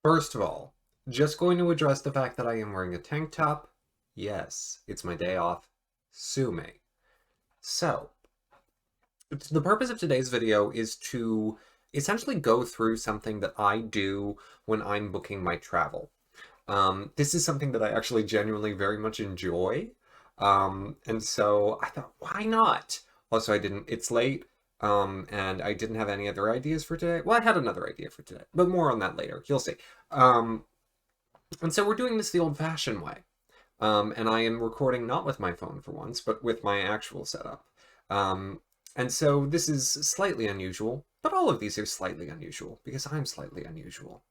First of all, just going to address the fact that I am wearing a tank top. Yes, it's my day off. Sue me. So, the purpose of today's video is to essentially go through something that I do when I'm booking my travel. This is something that I actually genuinely very much enjoy. And so I thought, why not? Also, it's late, and I didn't have any other ideas for today. Well, I had another idea for today, but more on that later. You'll see. And so we're doing this the old-fashioned way. And I am recording not with my phone for once, but with my actual setup. And so this is slightly unusual, but all of these are slightly unusual because I'm slightly unusual.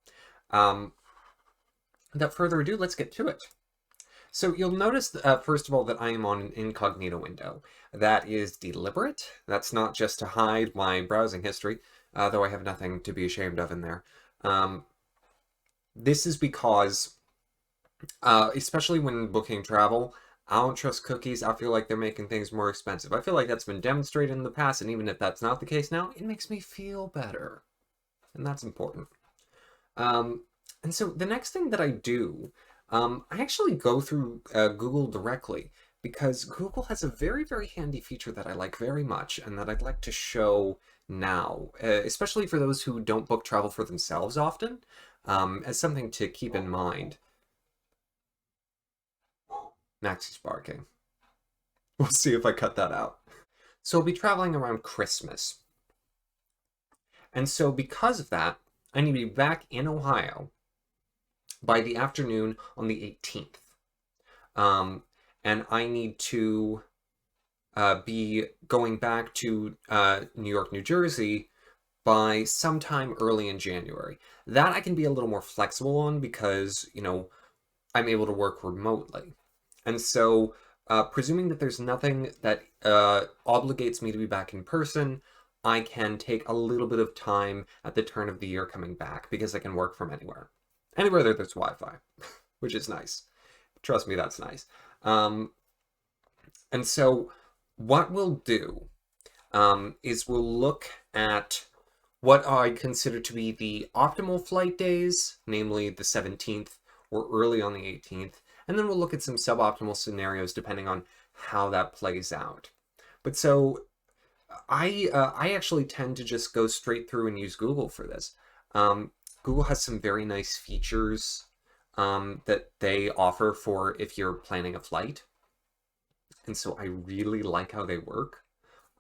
Without further ado, let's get to it. So you'll notice, first of all, that I am on an incognito window. That is deliberate. That's not just to hide my browsing history, though I have nothing to be ashamed of in there. This is because, especially when booking travel, I don't trust cookies. I feel like they're making things more expensive. I feel like that's been demonstrated in the past, and even if that's not the case now, it makes me feel better. And that's important. And so the next thing that I do, I actually go through Google directly because Google has a very, very handy feature that I like very much and that I'd like to show now, especially for those who don't book travel for themselves often, as something to keep in mind. Maxie's barking. We'll see if I cut that out. So I'll be traveling around Christmas. And so because of that, I need to be back in Ohio by the afternoon on the 18th. And I need to be going back to New York, New Jersey by sometime early in January. That I can be a little more flexible on because, I'm able to work remotely. And so, presuming that there's nothing that obligates me to be back in person, I can take a little bit of time at the turn of the year coming back because I can work from anywhere. Anywhere that there's Wi-Fi, which is nice. Trust me, that's nice. And so what we'll do is we'll look at what I consider to be the optimal flight days, namely the 17th or early on the 18th, and then we'll look at some suboptimal scenarios depending on how that plays out. But so I actually tend to just go straight through and use Google for this. Google has some very nice features that they offer for if you're planning a flight. And so I really like how they work.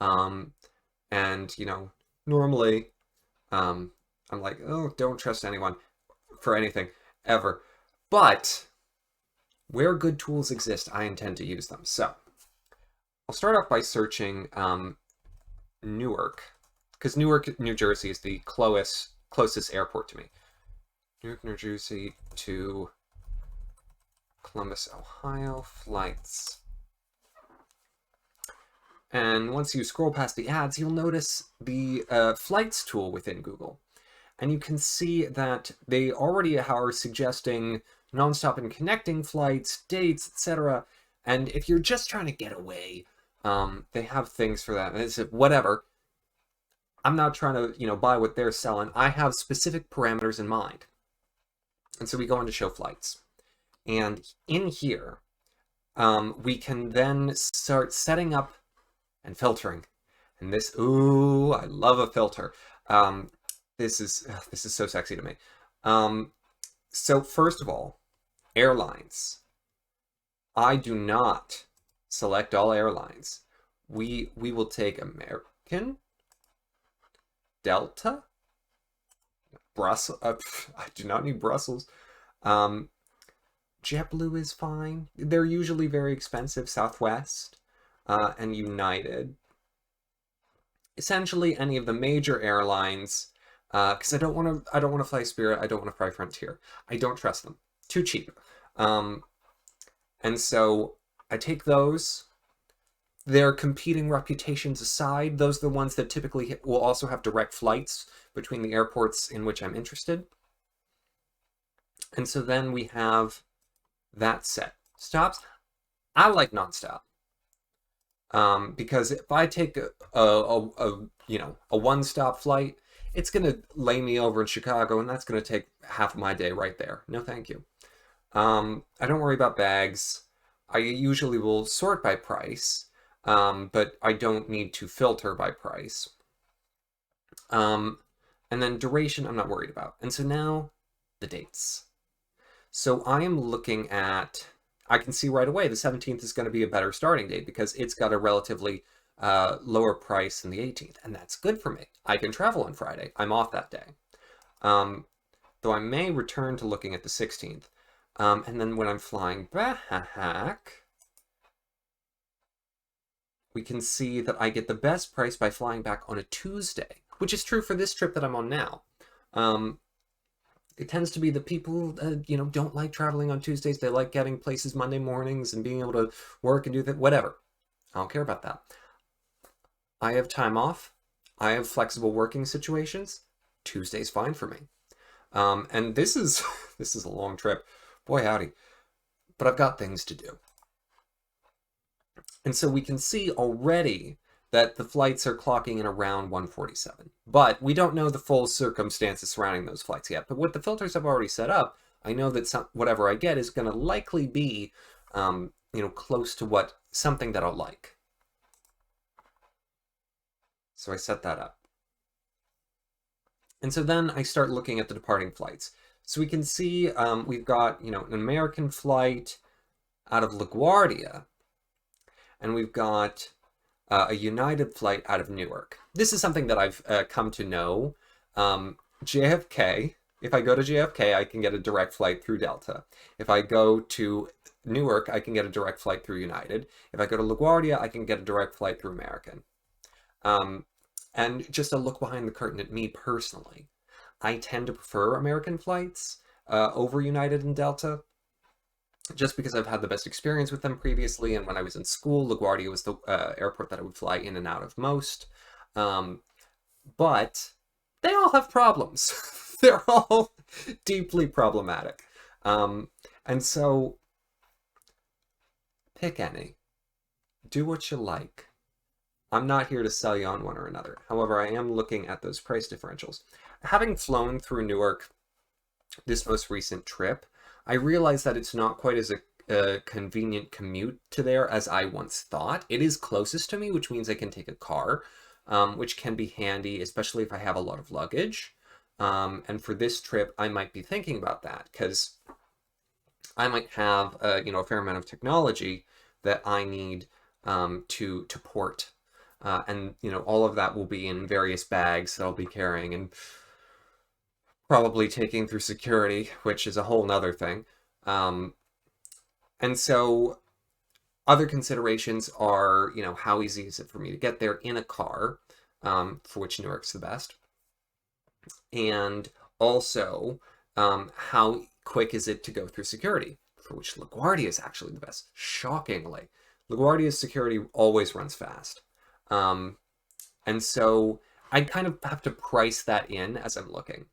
And, normally I'm like, oh, don't trust anyone for anything ever. But where good tools exist, I intend to use them. So I'll start off by searching Newark, because Newark, New Jersey is the closest airport to me. Newark, New Jersey to Columbus, Ohio flights. And once you scroll past the ads, you'll notice the flights tool within Google. And you can see that they already are suggesting nonstop and connecting flights, dates, etc. And if you're just trying to get away, they have things for that. And it's whatever. I'm not trying to, buy what they're selling. I have specific parameters in mind. And so we go into show flights. And in here, we can then start setting up and filtering. And this, ooh, I love a filter. This is so sexy to me. So first of all, airlines. I do not select all airlines. We will take American, Delta, Brussels. I do not need Brussels. JetBlue is fine. They're usually very expensive. Southwest and United. Essentially, any of the major airlines. Because I don't want to fly Spirit. I don't want to fly Frontier. I don't trust them. Too cheap. And so I take those. Their competing reputations aside, those are the ones that typically will also have direct flights between the airports in which I'm interested. And so then we have that set. Stops. I like nonstop. Because if I take a one-stop flight, it's going to lay me over in Chicago, and that's going to take half of my day right there. No, thank you. I don't worry about bags. I usually will sort by price, but I don't need to filter by price. Um, and then duration, I'm not worried about. And so now the dates. So I am looking at, I can see right away the 17th is going to be a better starting date because it's got a relatively lower price than the 18th. And that's good for me. I can travel on Friday. I'm off that day. Though I may return to looking at the 16th. And then when I'm flying back, we can see that I get the best price by flying back on a Tuesday, which is true for this trip that I'm on now. It tends to be that people, don't like traveling on Tuesdays. They like getting places Monday mornings and being able to work and do that, whatever. I don't care about that. I have time off. I have flexible working situations. Tuesday's fine for me. And this is this is a long trip. Boy, howdy. But I've got things to do. And so we can see already that the flights are clocking in around 147. But we don't know the full circumstances surrounding those flights yet. But with the filters I've already set up, I know that whatever I get is going to likely be, close to something that I'll like. So I set that up. And so then I start looking at the departing flights. So we can see we've got, an American flight out of LaGuardia, and we've got a United flight out of Newark. This is something that I've come to know. JFK, if I go to JFK, I can get a direct flight through Delta. If I go to Newark, I can get a direct flight through United. If I go to LaGuardia, I can get a direct flight through American. And just a look behind the curtain at me personally, I tend to prefer American flights over United and Delta, just because I've had the best experience with them previously, and when I was in school, LaGuardia was the airport that I would fly in and out of most. But they all have problems. They're all deeply problematic. And so, pick any. Do what you like. I'm not here to sell you on one or another. However, I am looking at those price differentials. Having flown through Newark this most recent trip, I realized that it's not quite as a convenient commute to there as I once thought. It is closest to me, which means I can take a car, which can be handy, especially if I have a lot of luggage. And for this trip, I might be thinking about that because I might have a fair amount of technology that I need to port. And all of that will be in various bags that I'll be carrying and probably taking through security, which is a whole nother thing. And so other considerations are, how easy is it for me to get there in a car, for which Newark's the best, and also how quick is it to go through security, for which LaGuardia is actually the best, shockingly. LaGuardia's security always runs fast. And so I kind of have to price that in as I'm looking.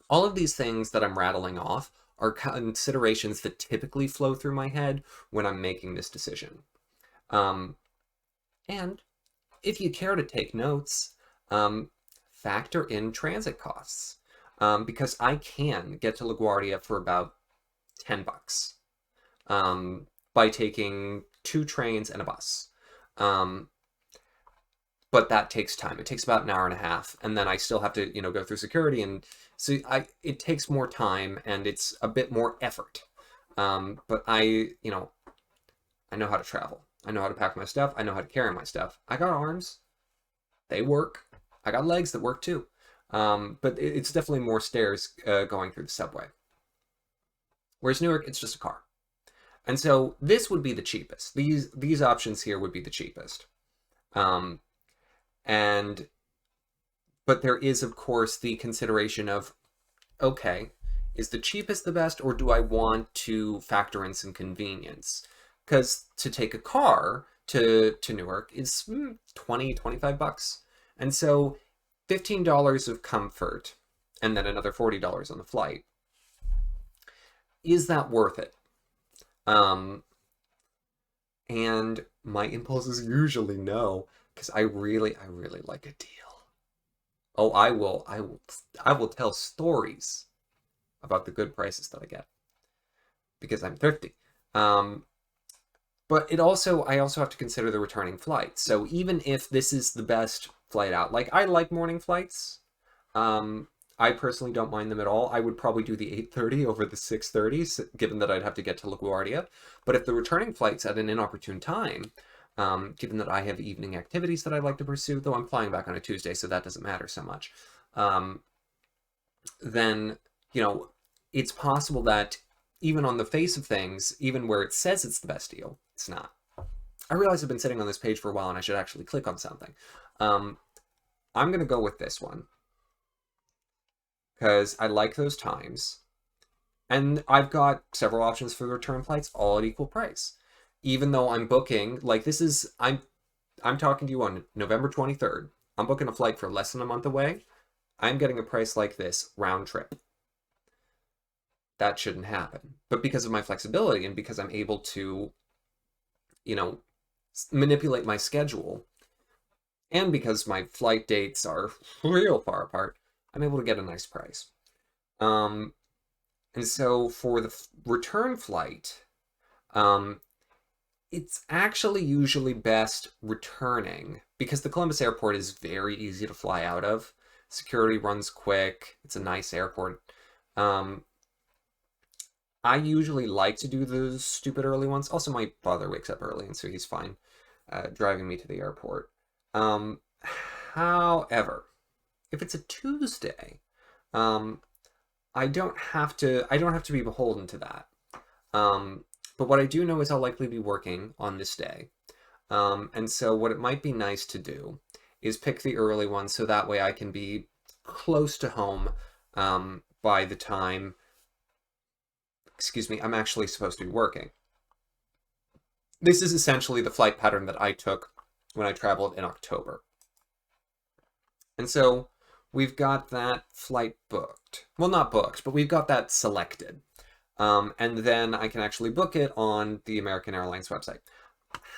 All of these things that I'm rattling off are considerations that typically flow through my head when I'm making this decision. And if you care to take notes, factor in transit costs, because I can get to LaGuardia for about $10 by taking 2 trains and a bus. But that takes time. It takes about an hour and a half, and then I still have to, go through security, and so it takes more time, and it's a bit more effort. But I know how to travel. I know how to pack my stuff. I know how to carry my stuff. I got arms. They work. I got legs that work too. But it's definitely more stairs going through the subway. Whereas Newark, it's just a car. And so this would be the cheapest. These options here would be the cheapest. But there is, of course, the consideration of, okay, is the cheapest the best, or do I want to factor in some convenience? Because to take a car to Newark is $20-25. And so $15 of comfort and then another $40 on the flight. Is that worth it? And my impulse is usually no, because I really like a deal. Oh, I will tell stories about the good prices that I get because I'm thrifty. Um, but I also have to consider the returning flight. So even if this is the best flight out, like I like morning flights. Um, I personally don't mind them at all. I would probably do the 8:30 over the 6:30, given that I'd have to get to LaGuardia. But if the returning flight's at an inopportune time, given that I have evening activities that I like to pursue, though I'm flying back on a Tuesday, so that doesn't matter so much, um, then, you know, it's possible that even on the face of things, even where it says it's the best deal, it's not. I realize I've been sitting on this page for a while and I should actually click on something. Um, I'm going to go with this one because I like those times. And I've got several options for the return flights, all at equal price. Even though I'm booking, like this is, I'm talking to you on November 23rd. I'm booking a flight for less than a month away. I'm getting a price like this round trip. That shouldn't happen. But because of my flexibility and because I'm able to, you know, manipulate my schedule, and because my flight dates are real far apart, I'm able to get a nice price. Um, and so for the return flight, it's actually usually best returning because the Columbus airport is very easy to fly out of. Security runs quick. It's a nice airport. Um, I usually like to do those stupid early ones. Also, my father wakes up early, and so he's fine driving me to the airport. Um, however, if it's a Tuesday, um, I don't have to be beholden to that. But what I do know is I'll likely be working on this day. And so what it might be nice to do is pick the early one so that way I can be close to home by the time, excuse me, I'm actually supposed to be working. This is essentially the flight pattern that I took when I traveled in October. And so we've got that flight booked. Well, not booked, but we've got that selected. And then I can actually book it on the American Airlines website.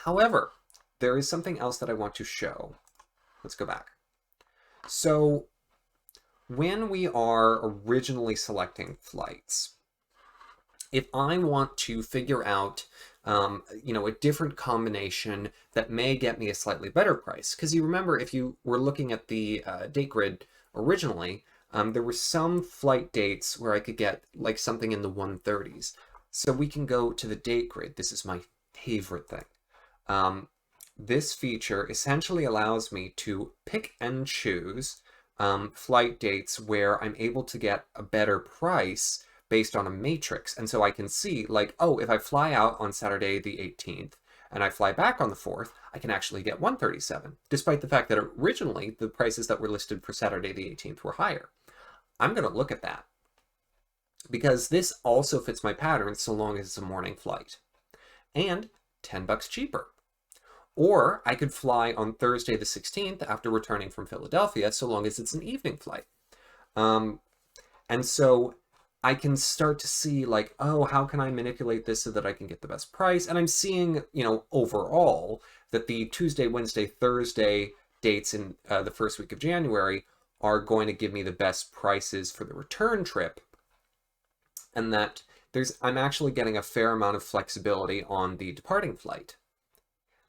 However, there is something else that I want to show. Let's go back. So when we are originally selecting flights, if I want to figure out a different combination that may get me a slightly better price, because you remember if you were looking at the date grid originally, there were some flight dates where I could get like something in the 130s. So we can go to the date grid. This is my favorite thing. This feature essentially allows me to pick and choose flight dates where I'm able to get a better price based on a matrix. And so I can see like, oh, if I fly out on Saturday the 18th and I fly back on the 4th, I can actually get 137, despite the fact that originally the prices that were listed for Saturday the 18th were higher. I'm going to look at that because this also fits my pattern so long as it's a morning flight and $10 cheaper. Or I could fly on Thursday the 16th after returning from Philadelphia so long as it's an evening flight. And so I can start to see like, oh, how can I manipulate this so that I can get the best price? And I'm seeing, overall that the Tuesday, Wednesday, Thursday dates in the first week of January are going to give me the best prices for the return trip. And that I'm actually getting a fair amount of flexibility on the departing flight.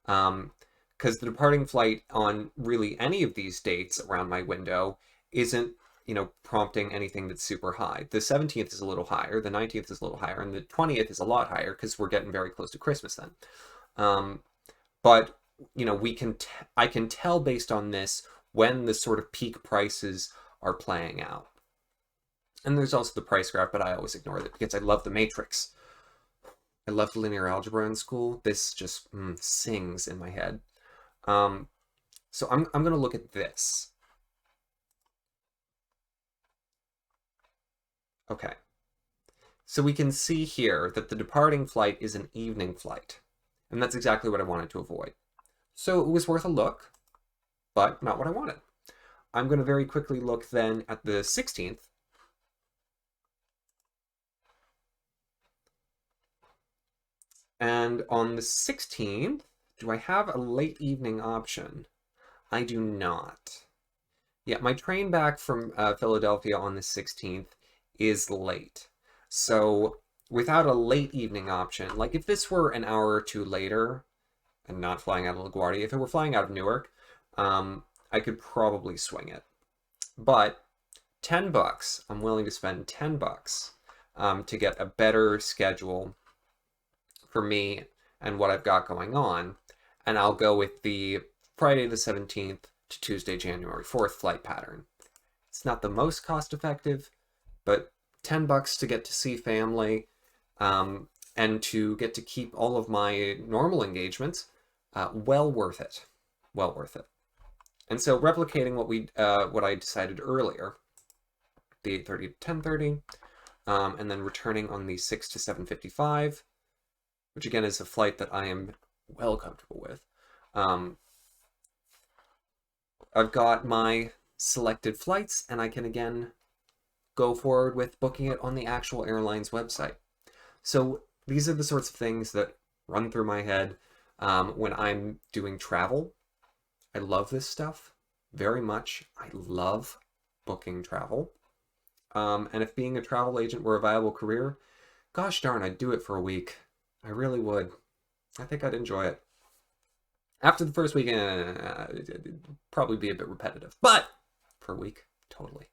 Because the departing flight on really any of these dates around my window isn't, prompting anything that's super high. The 17th is a little higher, the 19th is a little higher, and the 20th is a lot higher because we're getting very close to Christmas then. But, I can tell based on this when the sort of peak prices are playing out. And there's also the price graph, but I always ignore it because I love the matrix. I loved linear algebra in school. This just sings in my head. So I'm going to look at this. Okay. So we can see here that the departing flight is an evening flight. And that's exactly what I wanted to avoid. So it was worth a look, but not what I wanted. I'm going to very quickly look then at the 16th. And on the 16th, do I have a late evening option? I do not. Yeah, my train back from Philadelphia on the 16th is late. So without a late evening option, like if this were an hour or two later and not flying out of LaGuardia, if it were flying out of Newark, I could probably swing it. But $10, I'm willing to spend $10 to get a better schedule for me and what I've got going on. And I'll go with the Friday the 17th to Tuesday, January 4th flight pattern. It's not the most cost effective, but $10 to get to see family and to get to keep all of my normal engagements, well worth it. Well worth it. And so replicating what I decided earlier, the 8:30 to 10:30, and then returning on the 6 to 7:55, which again is a flight that I am well comfortable with. I've got my selected flights, and I can again go forward with booking it on the actual airline's website. So these are the sorts of things that run through my head when I'm doing travel. I love this stuff very much. I love booking travel. And if being a travel agent were a viable career, gosh darn, I'd do it for a week. I really would. I think I'd enjoy it. After the first weekend, it'd probably be a bit repetitive, but for a week, totally.